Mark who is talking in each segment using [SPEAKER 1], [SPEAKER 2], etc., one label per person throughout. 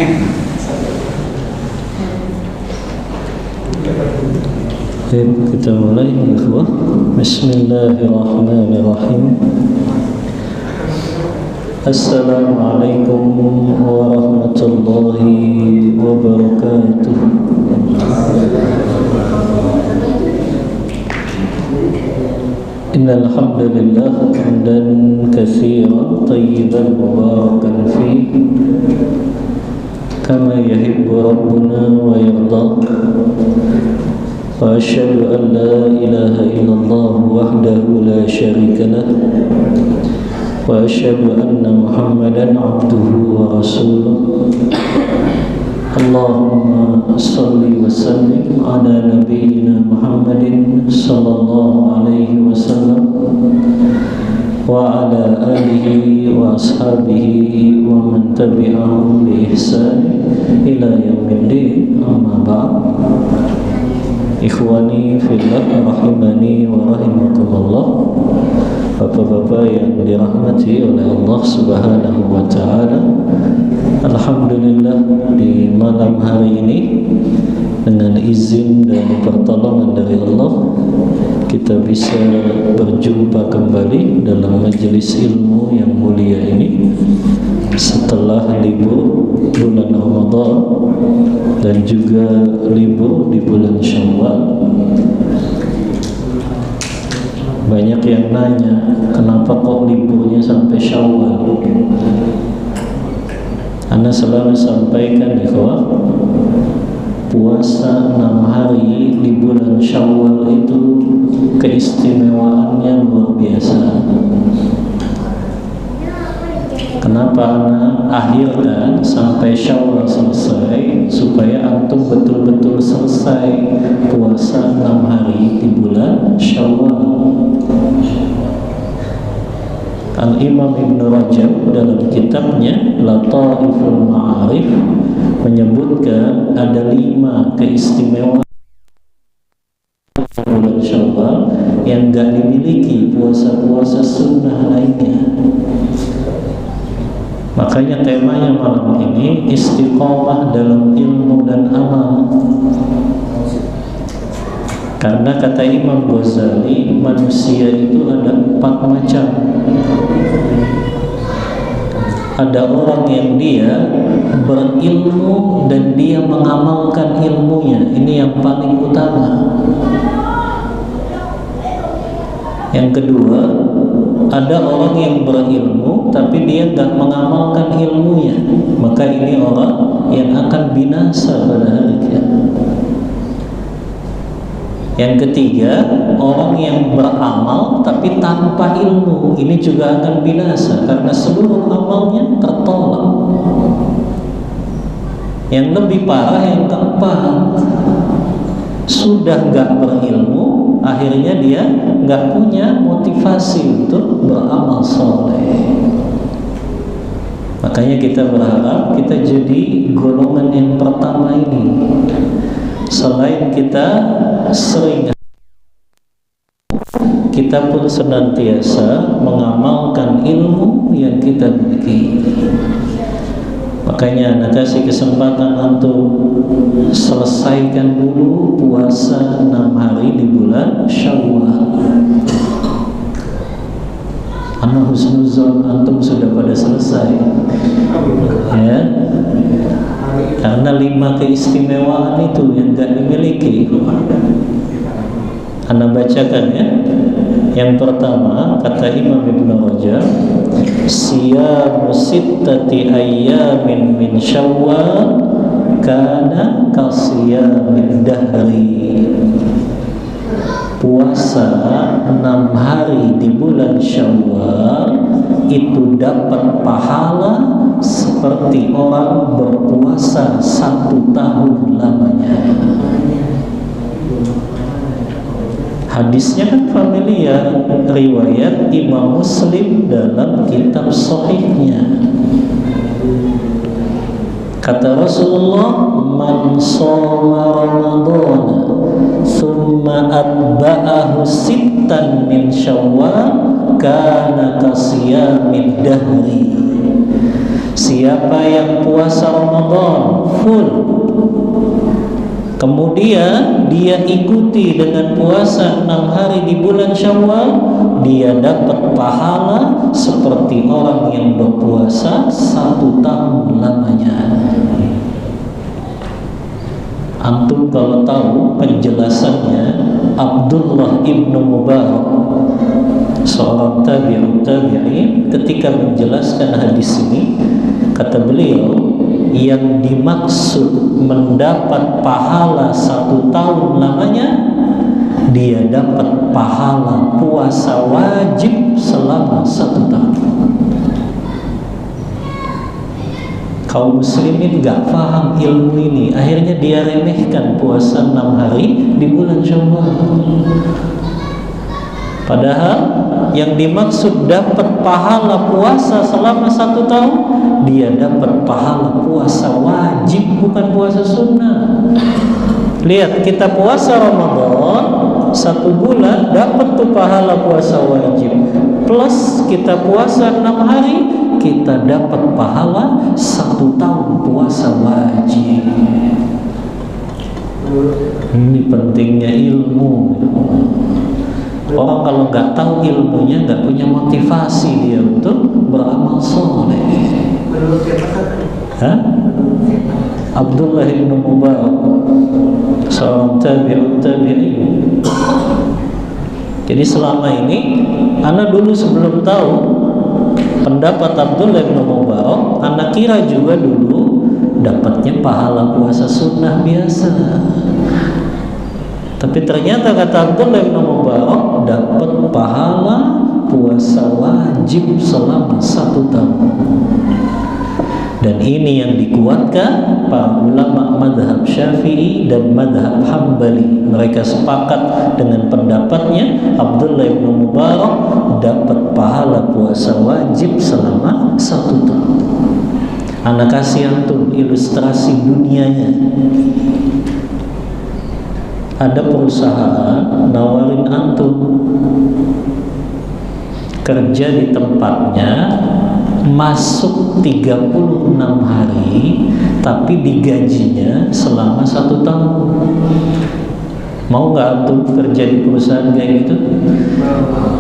[SPEAKER 1] Baik, kita mulai ikhwah. Bismillahirrahmanirrahim. Assalamualaikum warahmatullahi wabarakatuh. Innal hamdalillah hamdan katsiran tayyiban mubarakan fihi kama yuhibbu rabbuna wa yarda. Wa asyhadu an la ilaha illallah wahdahu la syarika lah wa asyhadu anna Muhammadan abduhu wa rasuluh. Allahumma salli wa sallim ala nabiyyina Muhammadin sallallahu alaihi wasallam wa ala alihi wa ashabihi wa man tabi'ahum bi ihsan ila yaumiddin. Amma ba'd. Ikhwani fillah rahimani wa rahimakumullah. Bapak-bapak yang dirahmati oleh Allah Subhanahu wa taala, alhamdulillah di malam hari ini dengan izin dan pertolongan dari Allah kita bisa berjumpa kembali dalam majelis ilmu yang mulia ini setelah libur bulan Ramadan dan juga libur di bulan Syawal. Banyak yang nanya, kenapa kok liburnya sampai Syawal? Anda selalu sampaikan ikhwah, puasa 6 hari di bulan Syawal itu keistimewaannya luar biasa. Kenapa Anda akhirkan sampai Syawal selesai, supaya antum betul-betul selesai puasa 6 hari di bulan Syawal. Al-Imam Ibn Rajab dalam kitabnya Lataiful Ma'arif menyebutkan ada 5 keistimewaan bulan Syawal yang gak dimiliki puasa-puasa sunnah lainnya. Makanya temanya malam ini istiqomah dalam ilmu dan amal. Karena kata Imam Ghazali, manusia itu ada 4 macam. Ada orang yang dia berilmu dan dia mengamalkan ilmunya. Ini yang paling utama. Yang kedua, ada orang yang berilmu tapi dia tidak mengamalkan ilmunya. Maka ini orang yang akan binasa pada hari kiamat. Yang ketiga, orang yang beramal tapi tanpa ilmu. Ini juga akan binasa karena seluruh amalnya tertolak. Yang lebih parah yang keempat, sudah nggak berilmu, akhirnya dia nggak punya motivasi untuk beramal soleh. Makanya kita berharap kita jadi golongan yang pertama ini. Selain kita sering, kita pun senantiasa mengamalkan ilmu yang kita miliki. Makanya Anda kasih kesempatan untuk selesaikan dulu puasa 6 hari di bulan Syawal. Ana husnuzon antum sudah pada selesai, ya. Karena 5 keistimewaan itu yang gak dimiliki. Anda bacakan ya. Yang pertama kata Imam Ibn Rajab, siyamu sittati ayyamin min Syawal kana kasiyamid dahri. Puasa 6 hari di bulan Syawal itu dapat pahala seperti orang berpuasa 1 tahun lamanya. Hadisnya kan familiar, riwayat Imam Muslim dalam kitab Sahihnya. Kata Rasulullah, man shoma Ramadhana thumma atba'ahu sittan min Syawal kana kasiyamid dahri. Siapa yang puasa Ramadan full, kemudian dia ikuti dengan puasa 6 hari di bulan Syawal, dia dapat pahala seperti orang yang berpuasa 1 tahun lamanya. Antum kalau tahu penjelasannya, Abdullah ibnu Mubarak, seorang tabi'in, ketika menjelaskan hadis ini, kata beliau, yang dimaksud mendapat pahala 1 tahun lamanya, dia dapat pahala puasa wajib selama 1 tahun. Kaum muslimin gak paham ilmu ini, akhirnya dia remehkan puasa 6 hari di bulan Syawal. Padahal yang dimaksud dapat pahala puasa selama 1 tahun, dia dapat pahala puasa wajib, bukan puasa sunnah. Lihat, kita puasa Ramadan 1 bulan, dapat tuh pahala puasa wajib, plus kita puasa 6 hari, kita dapat pahala 1 tahun puasa wajib. Ini pentingnya ilmu. Orang kalau nggak tahu ilmunya, nggak punya motivasi dia untuk beramal soleh. Abdullah bin Mubarak, seorang tabi'in. Jadi selama ini, anak dulu sebelum tahu pendapat Abdullah bin Mubarak, anak kira juga dulu dapatnya pahala puasa sunnah biasa. Tapi ternyata kata Abdullah bin Mubarak, dapat pahala puasa wajib selama 1 tahun. Dan ini yang dikuatkan para ulama madhab Syafi'i dan madhab Hambali. Mereka sepakat dengan pendapatnya Abdullah bin Mubarak dapat pahala puasa wajib selama 1 tahun. Anak kasih antum ilustrasi dunianya. Ada perusahaan nawarin antum kerja di tempatnya, masuk 36 hari, tapi digajinya selama 1 tahun. Mau nggak antum kerja di perusahaan kayak gitu?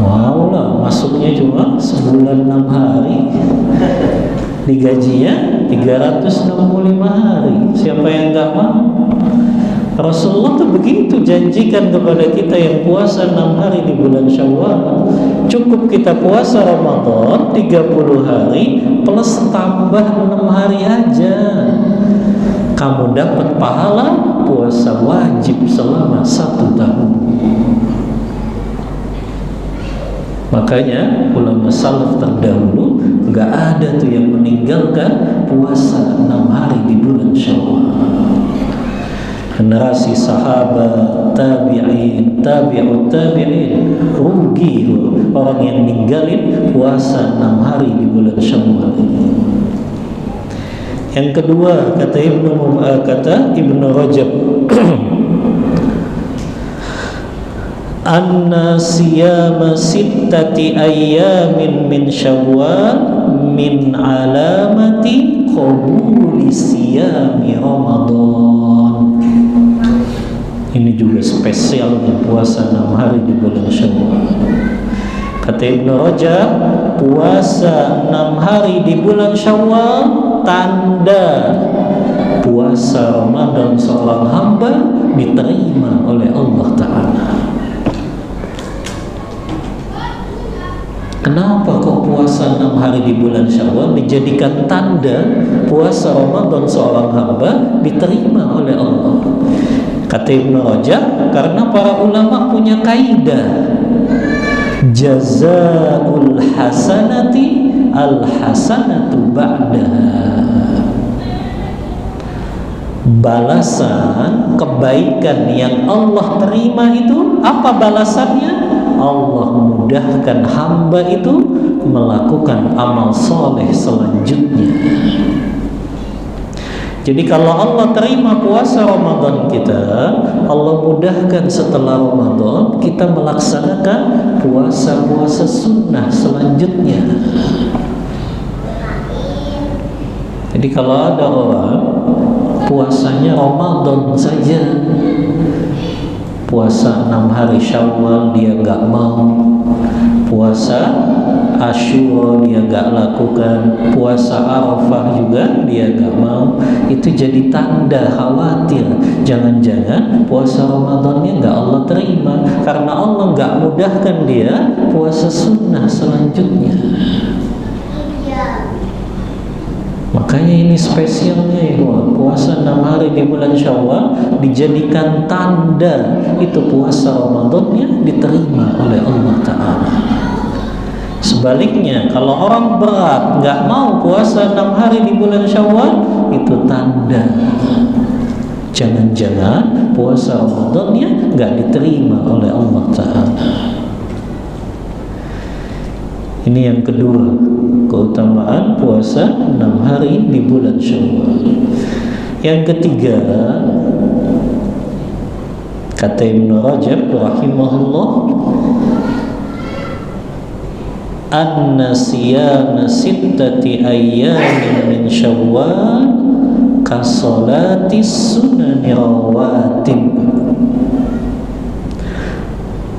[SPEAKER 1] Mau lah, masuknya cuma sebulan 6 hari, digajinya 365 hari. Siapa yang nggak mau? Rasulullah tuh begitu janjikan kepada kita yang puasa 6 hari di bulan Syawal. Cukup kita puasa Ramadan 30 hari plus tambah 6 hari aja, kamu dapat pahala puasa wajib selama 1 tahun. Makanya ulama salaf terdahulu gak ada tuh yang meninggalkan puasa 6 hari di bulan Syawal. Generasi sahabat, tabi'in, tabi'ut tabi'in, rugi orang yang ninggalin puasa 6 hari di bulan Syawal. Yang kedua, kata Ibnu Rajab, anna siyama sittati ayyamin min Syawal min alamati qabuli siyami Ramadan. Ini juga spesialnya puasa 6 hari di bulan Syawal. Kata Ibnu Rajab, puasa 6 hari di bulan Syawal tanda puasa Ramadan seorang hamba diterima oleh Allah Ta'ala. Kenapa kok puasa 6 hari di bulan Syawal dijadikan tanda puasa Ramadan seorang hamba diterima oleh Allah? Kata Ibnu Rajab, karena para ulama punya kaidah, jazaul hasanati al hasanatu ba'daha. Balasan kebaikan yang Allah terima itu apa balasannya? Allah mudahkan hamba itu melakukan amal soleh selanjutnya. Jadi kalau Allah terima puasa Ramadan kita, Allah mudahkan setelah Ramadan kita melaksanakan puasa-puasa sunnah selanjutnya. Jadi kalau ada orang puasanya Ramadan saja, puasa 6 hari Syawal dia nggak mau, puasa Asyura dia nggak lakukan, puasa Arafah juga dia nggak mau, itu jadi tanda khawatir jangan-jangan puasa Ramadannya nggak Allah terima, karena Allah nggak mudahkan dia puasa sunnah selanjutnya. Makanya ini spesialnya ya, puasa 6 hari di bulan Syawal dijadikan tanda itu puasa Ramadannya diterima oleh Allah Ta'ala. Sebaliknya, kalau orang berat nggak mau puasa 6 hari di bulan Syawal, itu tanda jangan-jangan puasa Ramadannya nggak diterima oleh Allah Ta'ala. Ini yang kedua, keutamaan puasa 6 hari di bulan Syawal. Yang ketiga, kata Ibnu Rajab rahimahullah, anna siyama sittati ayyamin min Syawal ka salati sunani rawatib.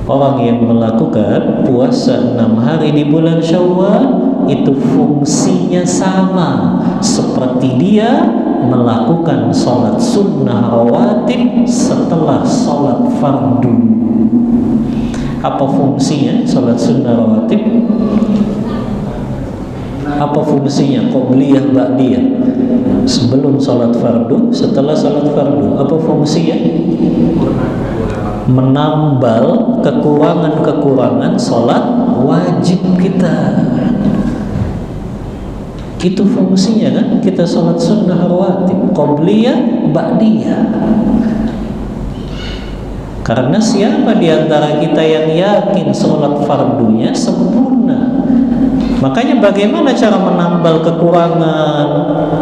[SPEAKER 1] Orang yang melakukan puasa 6 hari di bulan Syawal itu fungsinya sama seperti dia melakukan sholat sunnah rawatib setelah sholat fardu. Apa fungsinya sholat sunnah rawatib? Apa fungsinya qobliyah ba'diyah? Sebelum sholat fardu, setelah sholat fardu, apa fungsinya? Menambal kekurangan-kekurangan sholat wajib kita. Itu fungsinya kan, kita sholat sunnah rawatib, qobliyah ba'diyah. Karena siapa di antara kita yang yakin sholat fardunya sempurna? Makanya bagaimana cara menambal kekurangan,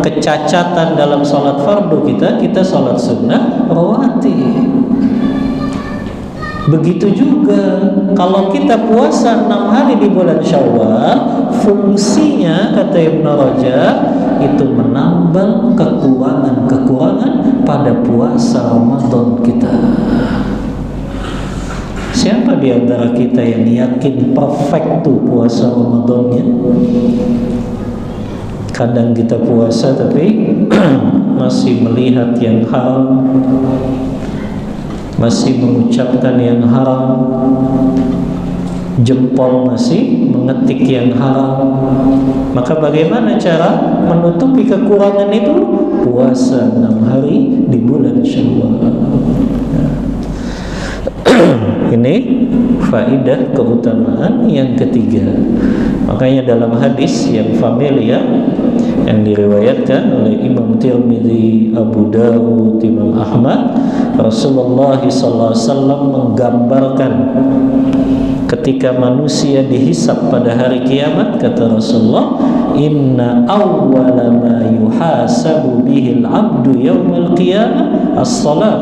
[SPEAKER 1] kecacatan dalam sholat fardu kita? Kita sholat sunnah rawatib. Begitu juga kalau kita puasa 6 hari di bulan Syawal, fungsinya kata Ibnu Rajab itu menambal kekurangan-kekurangan pada puasa Ramadan kita. Siapa di antara kita yang yakin perfect tuh puasa Ramadannya? Kadang kita puasa tapi masih melihat yang haram, masih mengucapkan yang haram, jempol masih mengetik yang haram. Maka bagaimana cara menutupi kekurangan itu? Puasa 6 hari di bulan Syawal. Ini faidah keutamaan yang ketiga. Makanya dalam hadis yang familiar yang diriwayatkan oleh Imam Tirmidzi, Abu Dawud, Imam Ahmad, Rasulullah SAW menggambarkan ketika manusia dihisab pada hari kiamat, kata Rasulullah, inna awwala ma yuhasabu bihil abdu yawmal qiyamah as-salat.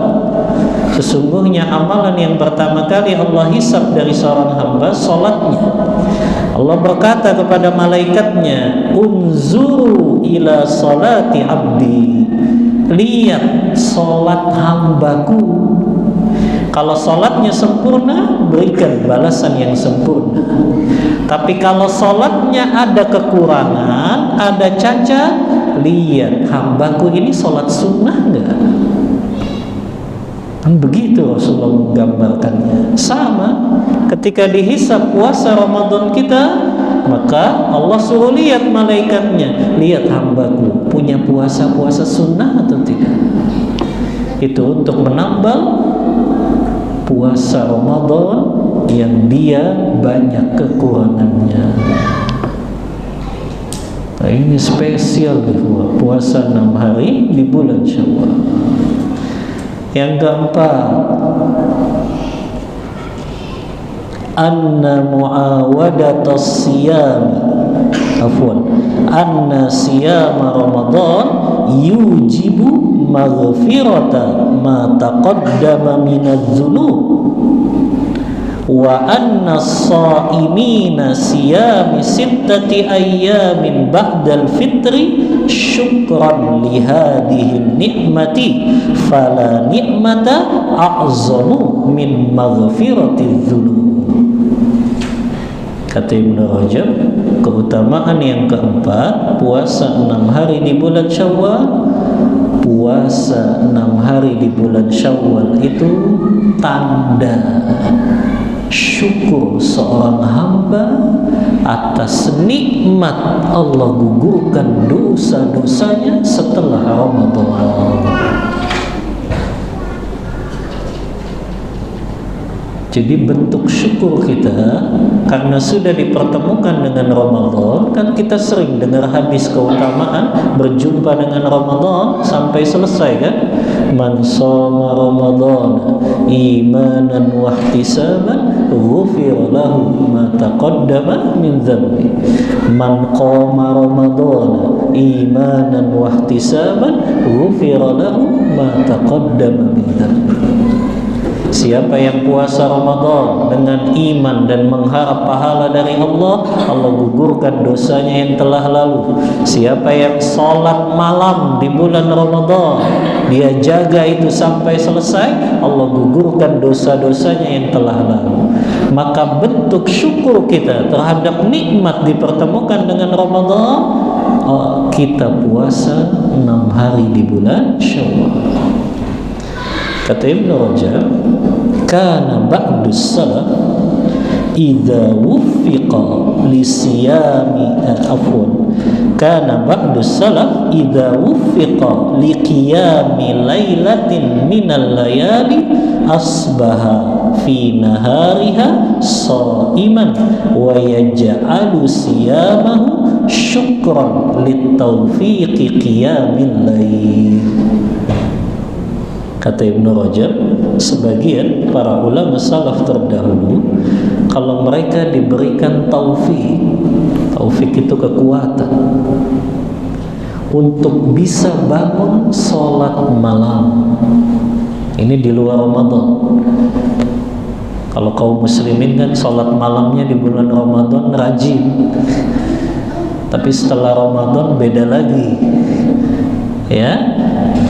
[SPEAKER 1] Sesungguhnya amalan yang pertama kali Allah hisab dari seorang hamba, salatnya. Allah berkata kepada malaikatnya, unzuru ila salati abdi, lihat salat hambaku. Kalau salatnya sempurna, berikan balasan yang sempurna. Tapi kalau salatnya ada kekurangan, ada cacat, lihat hambaku ini salat sunnah enggak? Begitu Rasulullah menggambarkannya. Sama ketika dihisab puasa Ramadan kita, maka Allah suruh lihat malaikatnya, lihat hambaku punya puasa sunnah atau tidak. Itu untuk menambal puasa Ramadan yang dia banyak kekurangannya. Nah, ini spesial puasa 6 hari di bulan Syawal. Yang keempat, anna muawadatas siyam, anna siyama Ramadan yujibu maghfirata ma taqaddama minadz-dzunub wa anna as-shaimina siyami sittati ayyamin ba'dal fitri syukran li hadhihi ni'mati fala ni'mata a'zamu min maghfiratiz dzunub. Kata Ibnu Rajab, keutamaan yang keempat, puasa 6 hari di bulan Syawal. Puasa 6 hari di bulan Syawal itu tanda syukur seorang hamba atas nikmat Allah gugurkan dosa-dosanya setelah Ramadan. Jadi bentuk syukur kita karena sudah dipertemukan dengan Ramadan, kan kita sering dengar hadis keutamaan berjumpa dengan Ramadan sampai selesai kan? Man shoma Ramadan imanan wa ihtisaban ghufira lahu ma taqaddama min dhanbi. Man qama Ramadan imanan wa ihtisaban ghufira lahu ma taqaddama min dhanbi. Siapa yang puasa Ramadan dengan iman dan mengharap pahala dari Allah, Allah gugurkan dosanya yang telah lalu. Siapa yang sholat malam di bulan Ramadan, dia jaga itu sampai selesai, Allah gugurkan dosa-dosanya yang telah lalu. Maka bentuk syukur kita terhadap nikmat dipertemukan dengan Ramadan, kita puasa 6 hari di bulan Syawal. Kata Ibnu Rajab, kana ba'du salaf idza wuffiqa li siyami kana ba'du salaf idza wuffiqa li qiyami lailatin minal layali asbaha fi nahariha shaiman wa yaj'alu siyamahu syukran litawfiqi qiyamil lail. Kata Ibnu Rajab, sebagian para ulama salaf terdahulu kalau mereka diberikan taufik itu kekuatan untuk bisa bangun sholat malam, ini di luar Ramadan. Kalau kaum muslimin kan sholat malamnya di bulan Ramadan rajin, tapi setelah Ramadan beda lagi, ya.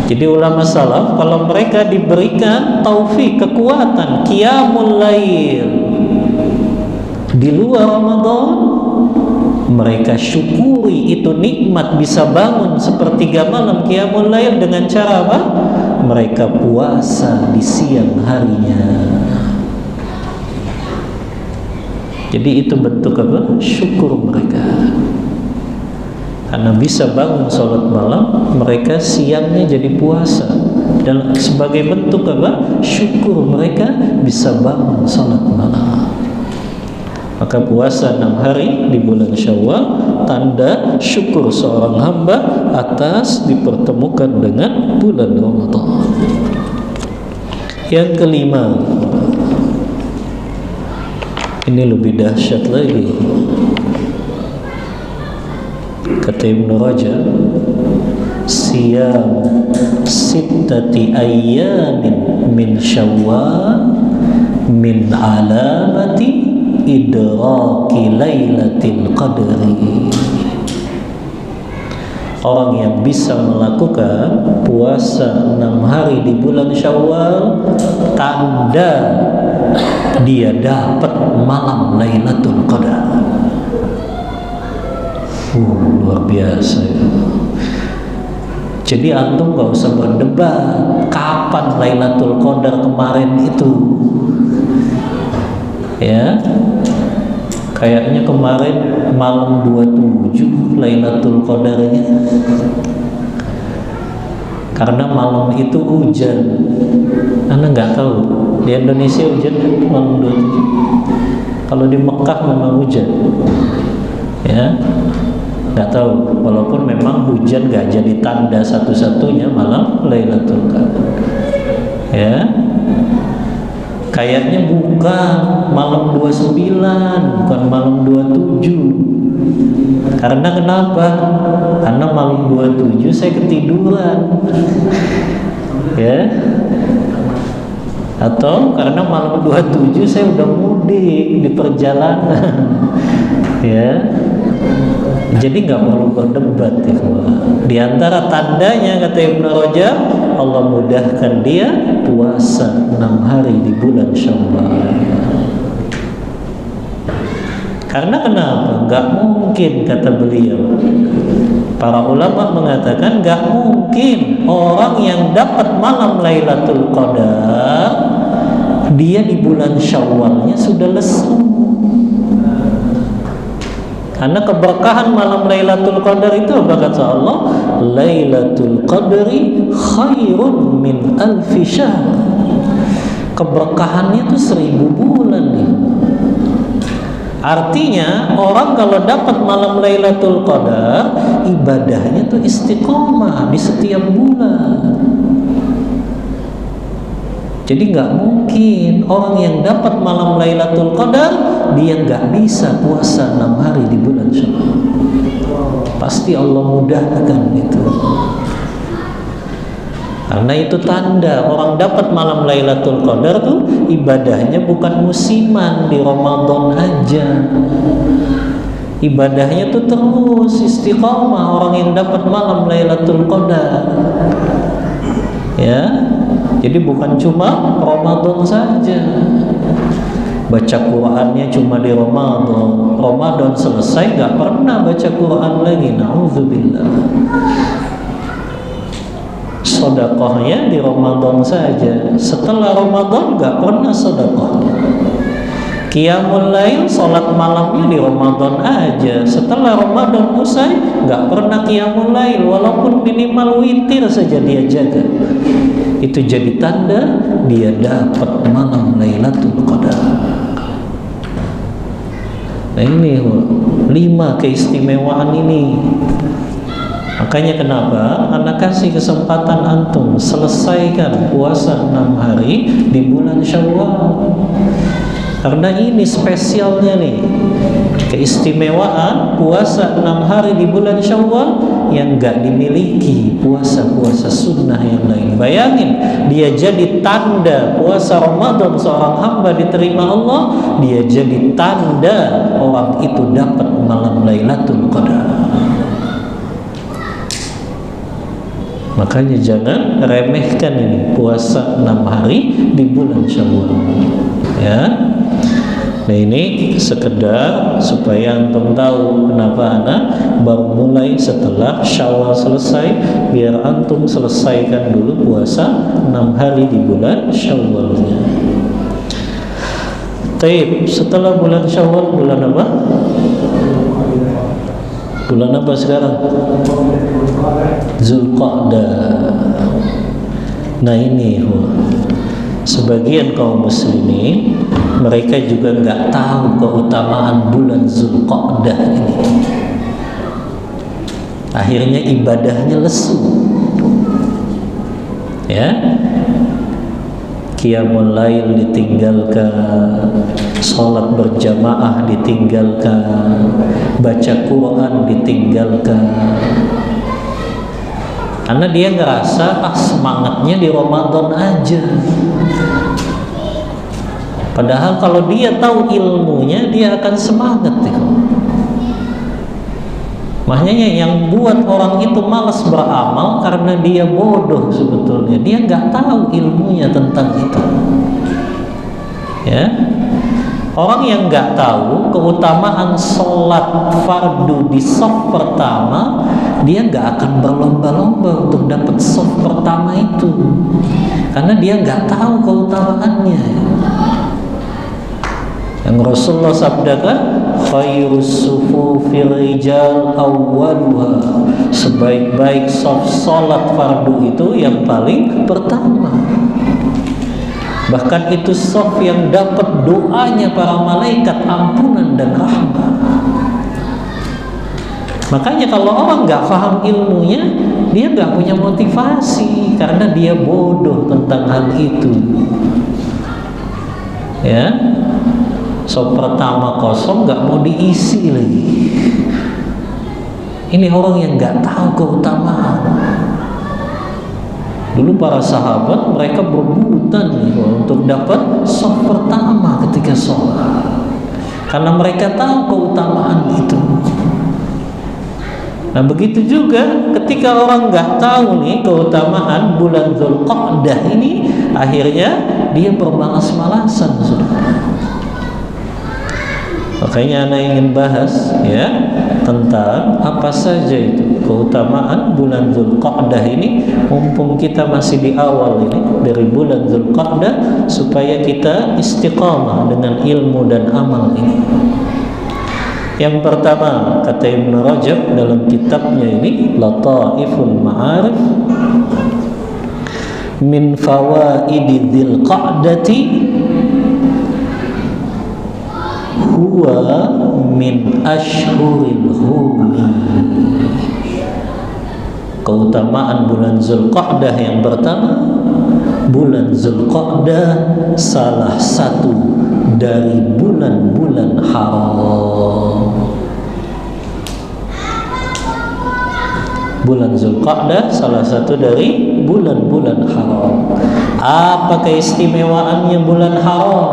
[SPEAKER 1] Jadi ulama salaf kalau mereka diberikan taufik, kekuatan qiyamul lail di luar Ramadan, mereka syukuri itu nikmat bisa bangun sepertiga malam qiyamul lail dengan cara apa? Mereka puasa di siang harinya. Jadi itu bentuk apa? Syukur mereka. Karena bisa bangun sholat malam, mereka siangnya jadi puasa. Dan sebagai bentuk apa? Syukur mereka bisa bangun sholat malam. Maka puasa 6 hari di bulan Syawal tanda syukur seorang hamba atas dipertemukan dengan bulan Ramadan. Yang kelima, ini lebih dahsyat lagi. Kata Ibnu Rajab, siyam sittati ayyamin min Syawal min alamati idraki lailatul qadri. Orang yang bisa melakukan puasa 6 hari di bulan Syawal tanda dia dapat malam Lailatul Qadar. Luar biasa ya. Jadi antum gak usah berdebat kapan Lailatul Qadar kemarin itu, ya. Kayaknya kemarin malam 27 Lailatul Qadarnya, karena malam itu hujan. Anda nggak tahu di Indonesia hujan malam 27. Kalau di Mekah memang hujan, ya. Nggak tahu, walaupun memang hujan nggak jadi tanda satu-satunya malam Lailatul Qadar, ya. Kayaknya bukan malam 29, bukan malam 27. Karena kenapa? Karena malam 27 saya ketiduran, ya. Atau karena malam 27 saya udah mudik di perjalanan. Ya, jadi nggak perlu berdebat ya. Di antara tandanya kata Ibnu Rajab, Allah mudahkan dia puasa 6 hari di bulan Syawal. Karena kenapa? Nggak mungkin kata beliau. Para ulama mengatakan nggak mungkin orang yang dapat malam Lailatul Qadar dia di bulan Syawalnya sudah lesu. Karena keberkahan malam Lailatul Qadar itu apa kata Allah? Lailatul Qadri khairun min alfi syahr. Keberkahannya itu 1000 bulan nih. Artinya orang kalau dapat malam Lailatul Qadar ibadahnya tuh istiqomah di setiap bulan. Jadi nggak mungkin orang yang dapat malam Lailatul Qadar dia nggak bisa puasa 6 hari di bulan Syawal. Pasti Allah mudahkan itu. Karena itu tanda orang dapat malam Lailatul Qadar tuh ibadahnya bukan musiman di Ramadan aja. Ibadahnya tuh terus istiqomah orang yang dapat malam Lailatul Qadar. Ya. Jadi bukan cuma Ramadan saja. Baca Qur'annya cuma di Ramadan. Ramadan selesai gak pernah baca Qur'an lagi. Na'udzubillah. Sedekahnya di Ramadan saja. Setelah Ramadan gak pernah sedekah. Qiyamul Lail, salat malamnya di Ramadan aja. Setelah Ramadan usai gak pernah Qiyamul Lail, walaupun minimal witir saja dia jaga. Itu jadi tanda dia dapat malam Lailatul Qadar. Nah ini 5 keistimewaan ini. Makanya kenapa anak kasih kesempatan antum selesaikan puasa 6 hari di bulan Syawal. Karena ini spesialnya nih, keistimewaan puasa 6 hari di bulan Syawal yang gak dimiliki puasa-puasa sunnah yang lain. Bayangin, dia jadi tanda puasa Ramadan seorang hamba diterima Allah, dia jadi tanda orang itu dapat malam Lailatul Qadar. Makanya jangan remehkan ini puasa 6 hari di bulan Syawal. Ya. Nah ini sekedar supaya antum tahu kenapa anak baru mulai setelah Syawal selesai, biar antum selesaikan dulu puasa 6 hari di bulan Syawalnya. Taib, setelah bulan Syawal bulan apa? Bulan apa sekarang? Zulqa'dah. Nah ini sebagian kaum muslimin mereka juga nggak tahu keutamaan bulan Zulqa'dah ini. Akhirnya ibadahnya lesu. Ya, Qiyamul Lail ditinggalkan, sholat berjamaah ditinggalkan, baca Quran ditinggalkan. Karena dia ngerasa semangatnya di Ramadan aja. Padahal kalau dia tahu ilmunya dia akan semangat ya. Makanya yang buat orang itu malas beramal karena dia bodoh sebetulnya. Dia nggak tahu ilmunya tentang itu. Ya, orang yang nggak tahu keutamaan sholat fardu di shaf pertama, dia nggak akan berlomba-lomba untuk dapat shaf pertama itu, karena dia nggak tahu keutamaannya. Yang Rasulullah sabdakan, khairus sufufir rijal awwaluha, sebaik-baik shaf salat fardu itu yang paling pertama. Bahkan itu shaf yang dapat doanya para malaikat ampunan dan rahmat. Makanya kalau orang nggak paham ilmunya, dia nggak punya motivasi karena dia bodoh tentang hal itu. Ya, shaf pertama kosong, nggak mau diisi lagi. Ini orang yang nggak tahu keutamaan. Dulu para sahabat mereka berebutan untuk dapat shaf pertama ketika sholat, karena mereka tahu keutamaan itu. Nah begitu juga ketika orang nggak tahu nih keutamaan bulan Dzulqa'dah ini, akhirnya dia bermalas-malasan sudah. Makanya Anda ingin bahas ya tentang apa saja itu keutamaan bulan Dzulqa'dah ini, mumpung kita masih di awal ini dari bulan Dzulqa'dah, supaya kita istiqamah dengan ilmu dan amal ini. Yang pertama, kata Ibn Rajab dalam kitabnya ini Lataiful Ma'arif, min fawaidi Dzulqa'dati huwa min ashhuril hurmi. Keutamaan bulan Dzulqa'dah yang pertama, bulan Dzulqa'dah salah satu dari bulan-bulan haram. Bulan Dzulqa'dah salah satu dari bulan-bulan haram. Apa keistimewaannya bulan haram?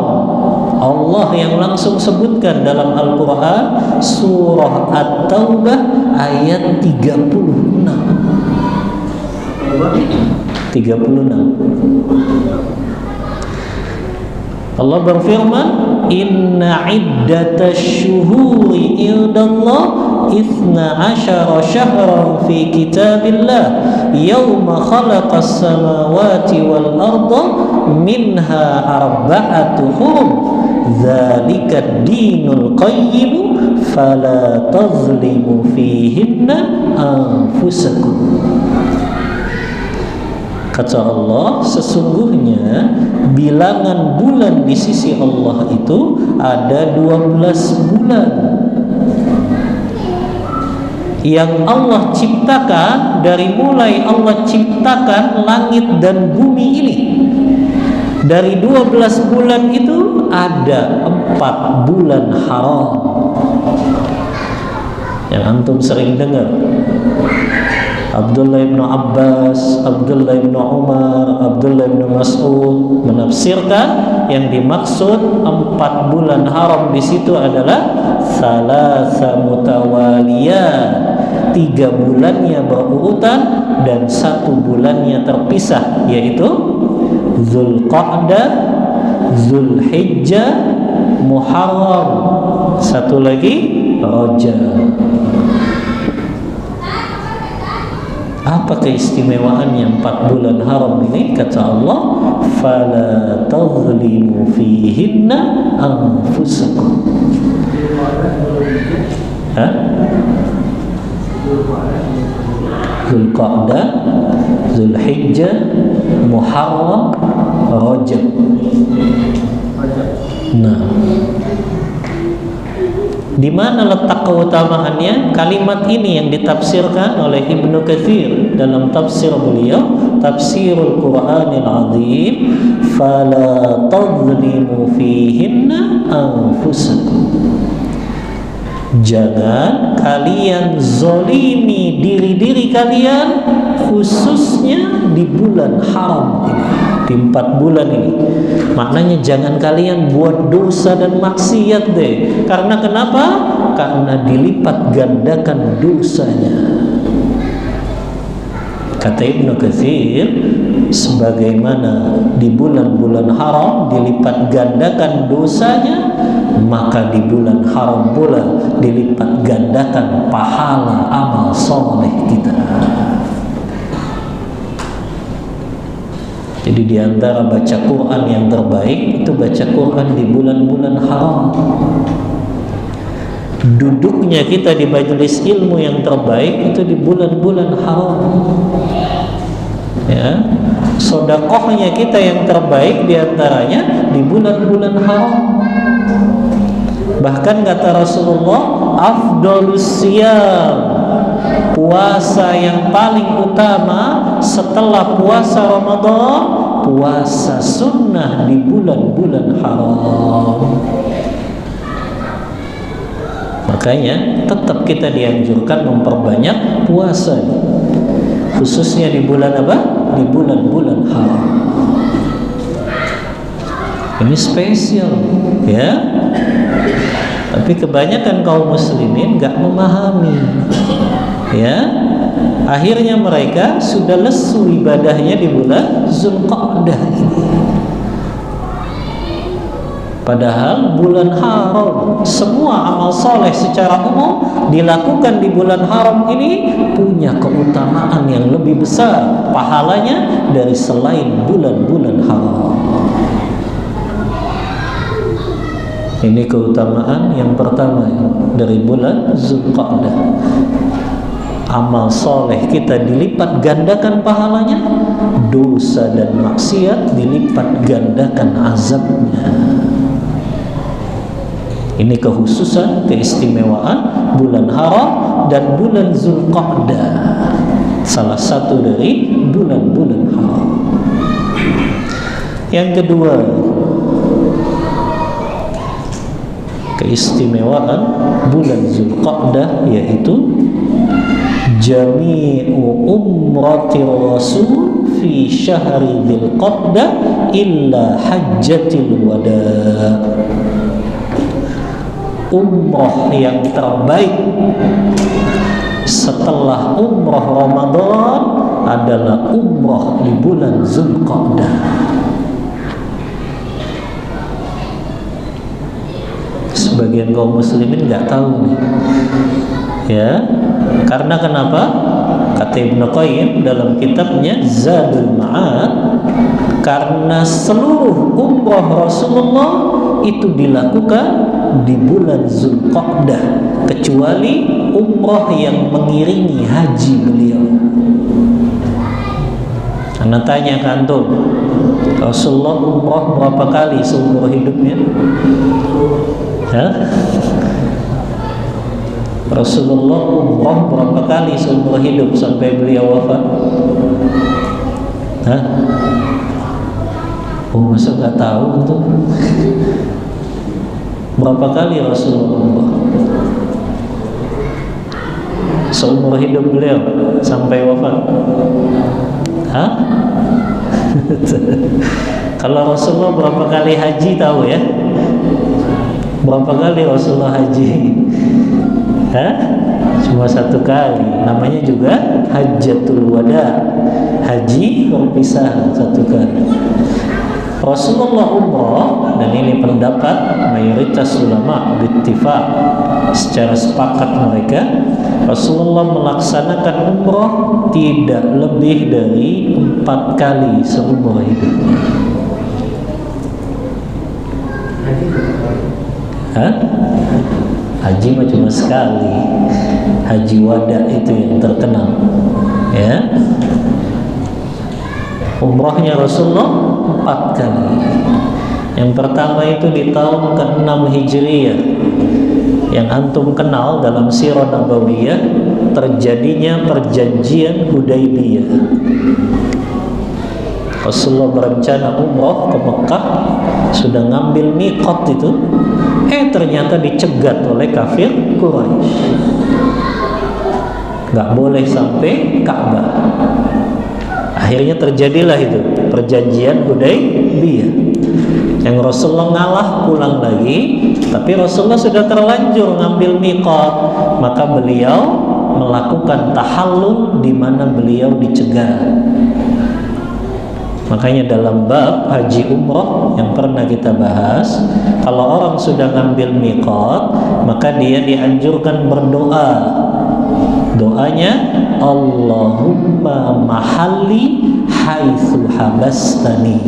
[SPEAKER 1] Allah yang langsung sebutkan dalam Al-Quran, surah At-Taubah ayat 36. Allah berfirman, inna iddatash syuhuri indallah 12 syahran fi kitabillah yawma khalaqas samawati wal arda minha arba'atu hurum dzalika dinul qayyim fala tazlimu fihinna anfusakum. Kata Allah, sesungguhnya bilangan bulan di sisi Allah itu ada 12 bulan yang Allah ciptakan. Dari mulai Allah ciptakan langit dan bumi ini, dari 12 bulan itu ada 4 bulan haram yang antum sering dengar. Abdullah bin Abbas, Abdullah bin Umar, Abdullah bin Mas'ud menafsirkan yang dimaksud 4 bulan haram di situ adalah salasa mutawaliyah, 3 bulannya berurutan dan 1 bulannya terpisah, yaitu Dzulqa'dah, Dzulhijjah, Muharram, satu lagi Rajab. Apa keistimewaannya 4 bulan haram ini? Kata Allah, fala tazlimu fihinna anfusakum. Dzulqa'dah, Dzulhijjah, Muharram, Rajab. Nah, di mana letak keutamaannya? Kalimat ini yang ditafsirkan oleh Ibnu Katsir dalam tafsir beliau, Tafsirul Qur'anil Azim, fala tazlimu fihinna anfusakum. Jangan kalian zolimi diri-diri kalian, khususnya di bulan haram ini, di 4 bulan ini. Maknanya jangan kalian buat dosa dan maksiat deh. Karena kenapa? Karena dilipat gandakan dosanya. Kata Ibnu Katsir, sebagaimana di bulan-bulan haram dilipat gandakan dosanya, maka di bulan haram pula dilipat gandakan pahala amal soleh kita. Jadi di antara baca Quran yang terbaik itu baca Quran di bulan-bulan haram. Duduknya kita di majelis ilmu yang terbaik itu di bulan-bulan haram. Ya, sedekahnya kita yang terbaik di antaranya di bulan-bulan haram. Bahkan kata Rasulullah, afdhalus siyam, puasa yang paling utama setelah puasa Ramadan, puasa sunnah di bulan-bulan haram. Makanya tetap kita dianjurkan memperbanyak puasa, khususnya di bulan apa? Di bulan-bulan haram. Ini spesial, ya. Tapi kebanyakan kaum muslimin nggak memahami, ya. Akhirnya mereka sudah lesu ibadahnya di bulan Zulqa'dah ini. Padahal bulan haram, semua amal soleh secara umum dilakukan di bulan haram ini punya keutamaan yang lebih besar pahalanya dari selain bulan-bulan haram. Ini keutamaan yang pertama dari bulan Zulqa'dah. Amal soleh kita dilipat gandakan pahalanya, dosa dan maksiat dilipat gandakan azabnya. Ini kekhususan, keistimewaan bulan haram dan bulan Zulqa'dah, salah satu dari bulan-bulan haram. Yang kedua, keistimewaan bulan Zulqa'dah yaitu jami'u umrati rasul fi syahri Dzulqa'dah illa hajjatil wada'. Umrah yang terbaik setelah umrah Ramadan adalah umrah di bulan Zulqa'dah. Sebagian kaum muslimin nggak tahu nih, ya. Karena kenapa? Kata Ibnu Qayyim dalam kitabnya Zadul Ma'ad, karena seluruh umrah Rasulullah itu dilakukan di bulan Zulqa'dah, kecuali umrah yang mengiringi haji beliau. Anda tanya ke antum, Rasulullah umrah berapa kali seumur hidupnya? Hah? Rasulullah umrah berapa kali seumur hidup sampai beliau wafat? Hah? Oh, masa nggak tahu tuh? Berapa kali Rasulullah umrah seumur hidup beliau sampai wafat? Hah? Kalau Rasulullah berapa kali haji tahu ya? Berapa kali Rasulullah haji? Hah? Cuma satu kali. Namanya juga Hajjatul Wada, haji perpisahan, satu kali. Rasulullah umrah, dan ini pendapat mayoritas ulama bittifaq, secara sepakat mereka, Rasulullah melaksanakan umrah tidak lebih dari 4 kali seumur hidupnya. Hah? Haji mah cuma sekali, haji wada itu yang terkenal, ya. Umrahnya Rasulullah 4 kali. Yang pertama itu di tahun ke-6 Hijriyah, yang antum kenal dalam sirah Nabawiyah, terjadinya perjanjian Hudaybiyah. Rasulullah berencana umrah ke Mekah, sudah ngambil miqat itu, ternyata dicegat oleh kafir Quraisy. Nggak boleh sampai Ka'bah. Akhirnya terjadilah itu perjanjian Hudaybiyah, yang Rasulullah ngalah pulang lagi, tapi Rasulullah sudah terlanjur ngambil miqat, maka beliau melakukan tahallul di mana beliau dicegat. Makanya dalam bab haji umrah yang pernah kita bahas, kalau orang sudah ngambil miqat, maka dia dianjurkan berdoa. Doanya, Allahumma mahalli haitsu habastani.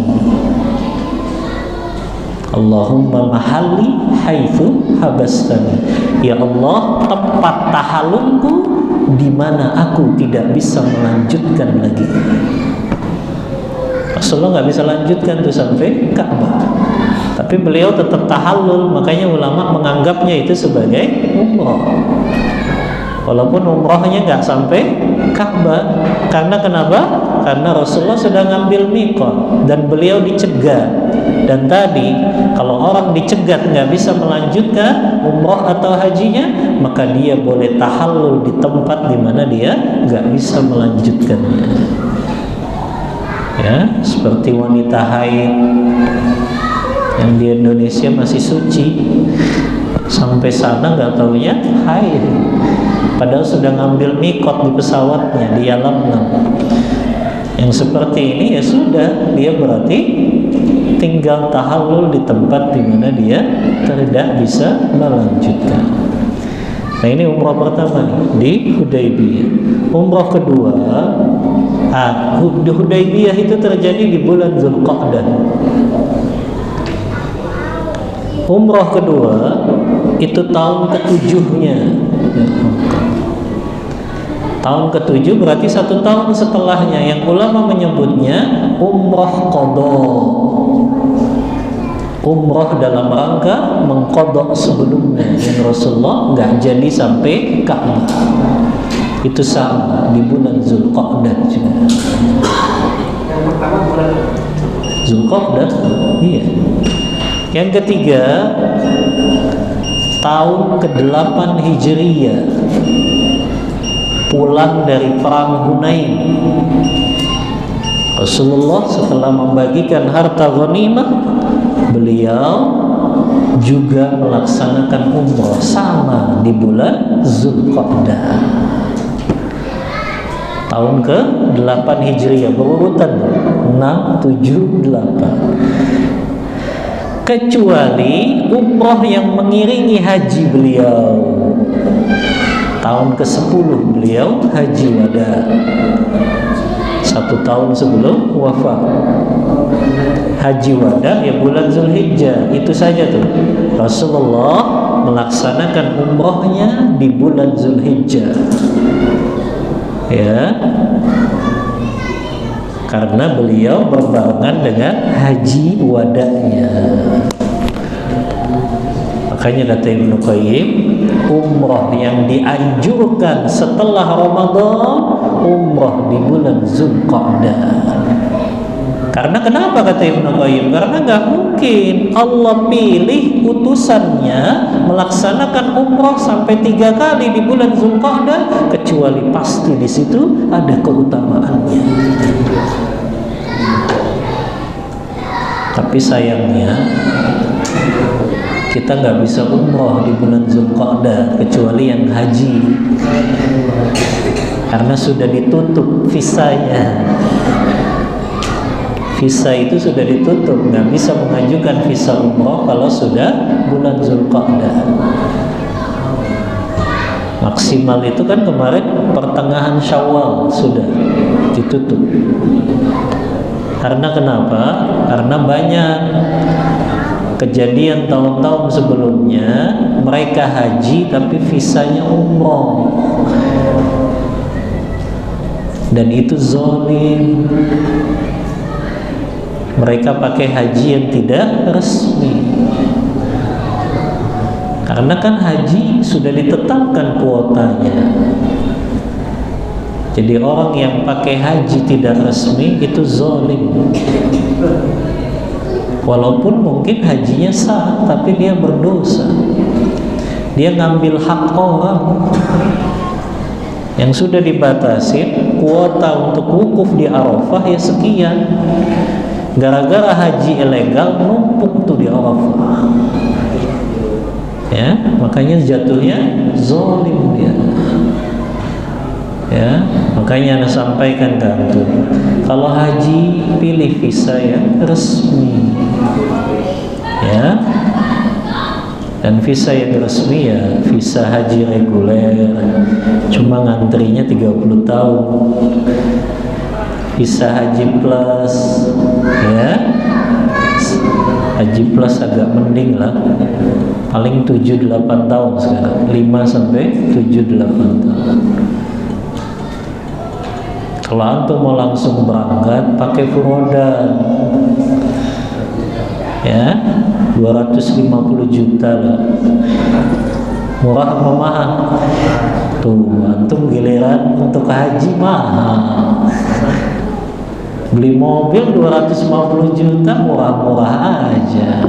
[SPEAKER 1] Allahumma mahalli haitsu habastani. Ya Allah, tempat tahallulku di mana aku tidak bisa melanjutkan lagi. Rasulullah nggak bisa lanjutkan tuh sampai Ka'bah, tapi beliau tetap tahallul. Makanya ulama menganggapnya itu sebagai umrah, walaupun umrahnya nggak sampai Ka'bah. Karena kenapa? Karena Rasulullah sudah ngambil miqat dan beliau dicegat. Dan tadi kalau orang dicegat nggak bisa melanjutkan umrah atau hajinya, maka dia boleh tahallul di tempat di mana dia nggak bisa melanjutkannya. ya, seperti wanita haid yang di Indonesia masih suci, sampai sana nggak taunya haid, padahal sudah ngambil mikot di pesawatnya, di alamnya. Yang seperti ini ya sudah, dia berarti tinggal tahallul di tempat di mana dia tidak bisa melanjutkan. Nah, ini umrah pertama nih, di Hudaybiyah. Umrah kedua, di Hudaybiyah itu terjadi di bulan Zulqa'dah. Umrah kedua itu tahun ke-7-nya. Tahun ke-7 berarti 1 tahun setelahnya, yang ulama menyebutnya umrah qadha. Umrah dalam rangka mengqadha sebelumnya yang Rasulullah nggak jadi sampai Ka'bah. Itu sama di bulan Zulqa'dah juga. Yang pertama bulan Zulqa'dah, iya. Yang ketiga tahun ke-8 Hijriyah, pulang dari perang Hunain. Rasulullah setelah membagikan harta ghanimah, beliau juga melaksanakan umrah sama di bulan Zulqa'dah. Tahun ke-8 Hijriyah, berurutan 6, 7, 8. Kecuali umrah yang mengiringi haji beliau. Tahun ke-10 beliau haji wada, 1 tahun sebelum wafat. Haji wada ya bulan Zulhijjah, itu saja tuh. Rasulullah melaksanakan umrahnya di bulan Zulhijjah, ya, karena beliau berbarengan dengan haji wadanya. Makanya kata Ibnu Qayyim, umrah yang dianjurkan setelah Ramadan, umrah di bulan Zulqa'dah. Karena kenapa kata Ibnu Qayyim? Karena nggak mungkin Allah pilih utusannya melaksanakan umrah sampai 3 kali di bulan Zulqa'dah, kecuali pasti di situ ada keutamaannya. Tapi sayangnya kita nggak bisa umrah di bulan Zulqa'dah kecuali yang haji, karena sudah ditutup visanya. Visa itu sudah ditutup, nggak bisa mengajukan visa umrah kalau sudah bulan Zulqa'dah. Maksimal itu kan kemarin pertengahan Syawal sudah ditutup. Karena kenapa? Karena banyak kejadian tahun-tahun sebelumnya mereka haji tapi visanya umrah, dan itu zalim. Mereka pakai haji yang tidak resmi, karena kan haji sudah ditetapkan kuotanya. Jadi orang yang pakai haji tidak resmi itu zalim. Walaupun mungkin hajinya sah, tapi dia berdosa. Dia ngambil hak orang yang sudah dibatasi kuota untuk wukuf di Arafah ya sekian. Gara-gara haji ilegal numpuk tuh di Arafah, ya, makanya jatuhnya zalim dia. Ya, makanya Anda sampaikan kan tuh, kalau haji pilih visa yang resmi, ya. Dan visa yang resmi ya visa haji reguler, cuma ngantrinya 30 tahun. Visa haji plus, ya, haji plus agak mending lah, paling 7-8 tahun sekarang, 5 sampai 7-8 tahun. Kalau antum mau langsung berangkat pakai furoda, ya, 250 juta lah, murah apa mahal? Tuh antum giliran untuk haji mahal. Beli mobil 250 juta murah-murah aja,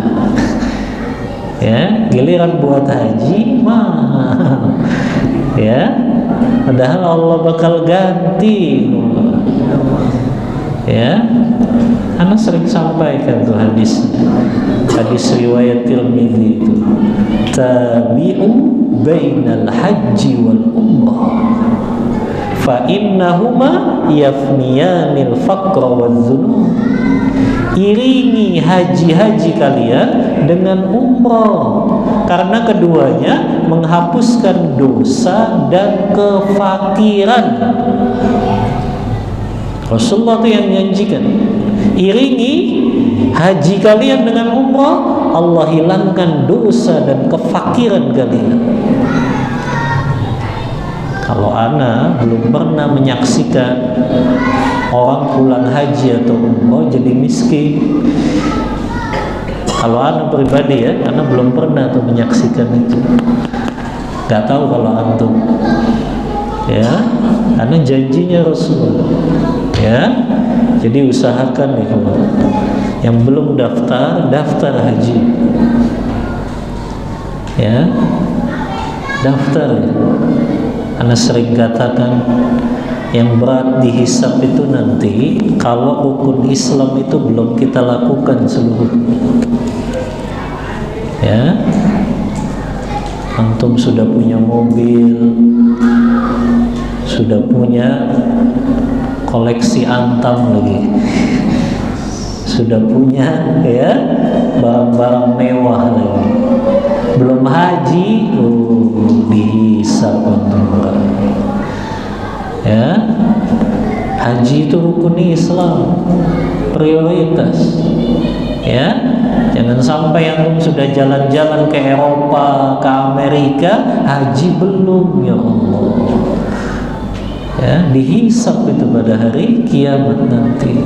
[SPEAKER 1] ya, giliran buat haji mahal, ya, padahal Allah bakal ganti, Ya, Ana sering sampaikan tuh hadis riwayat Tirmidzi itu, tabi'u bainal haji wal umrah fa innahuma yafniyanil faqra wal dzunub. Iringi haji kalian dengan umrah, karena keduanya menghapuskan dosa dan kefakiran. Rasulullah itu yang janjikan, iringi haji kalian dengan umrah, Allah hilangkan dosa dan kefakiran kalian. Kalau ana belum pernah menyaksikan orang pulang haji atau umrah jadi miskin. Kalau ana pribadi ya, ana belum pernah tuh menyaksikan itu. Gak tahu kalau antum. Ya, karena janjinya Rasulullah. Ya, jadi usahakan ya kalau yang belum daftar haji. Ya, daftar. Ana sering katakan yang berat dihisap itu nanti kalau rukun Islam itu belum kita lakukan seluruhnya. Ya, antum sudah punya mobil, sudah punya koleksi antam lagi, sudah punya ya barang-barang mewah lagi, belum haji, dihisap antum. Ya, haji itu rukun Islam, prioritas. Ya, jangan sampai antum sudah jalan-jalan ke Eropa, ke Amerika, haji belum, ya Allah. Ya, dihisap itu pada hari kiamat nanti.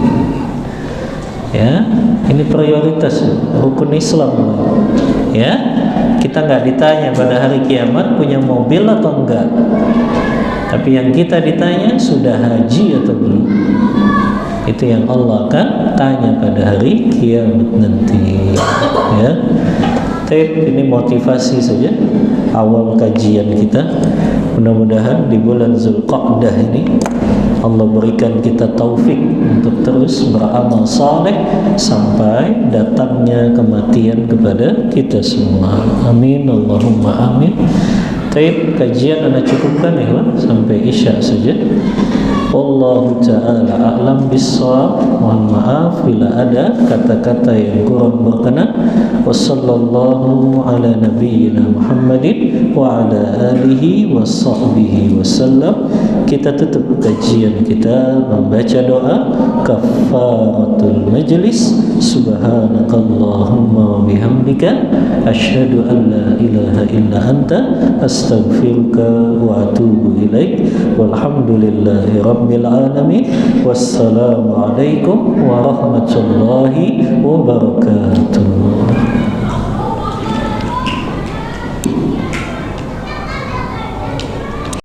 [SPEAKER 1] Ya, ini prioritas rukun Islam. Ya, kita nggak ditanya pada hari kiamat punya mobil atau enggak, tapi yang kita ditanya sudah haji atau belum. Itu yang Allah akan tanya pada hari kiamat nanti. Ya, ini motivasi saja awal kajian kita. Mudah-mudahan di bulan Zulqa'dah ini Allah berikan kita taufik untuk terus beramal saleh sampai datangnya kematian kepada kita semua. Amin, Allahumma amin. Baik, kajian anda cukupkan ya sampai Isya saja. Wallahu ta'ala a'lam bissawab. Mohon maaf bila ada kata-kata yang kurang berkenan. Wassallallahu ala nabiyyina Muhammadin wa ala alihi wa sahbihi wasallam. Kita tutup kajian kita membaca doa kafaratul majlis. Subhanakallahumma wa bihamdika asyhadu an la ilaha illa anta astaghfiruka wa atubu ilaik. Walhamdulillahi rabbil alamin. Wassalamu alaikum warahmatullahi wabarakatuh.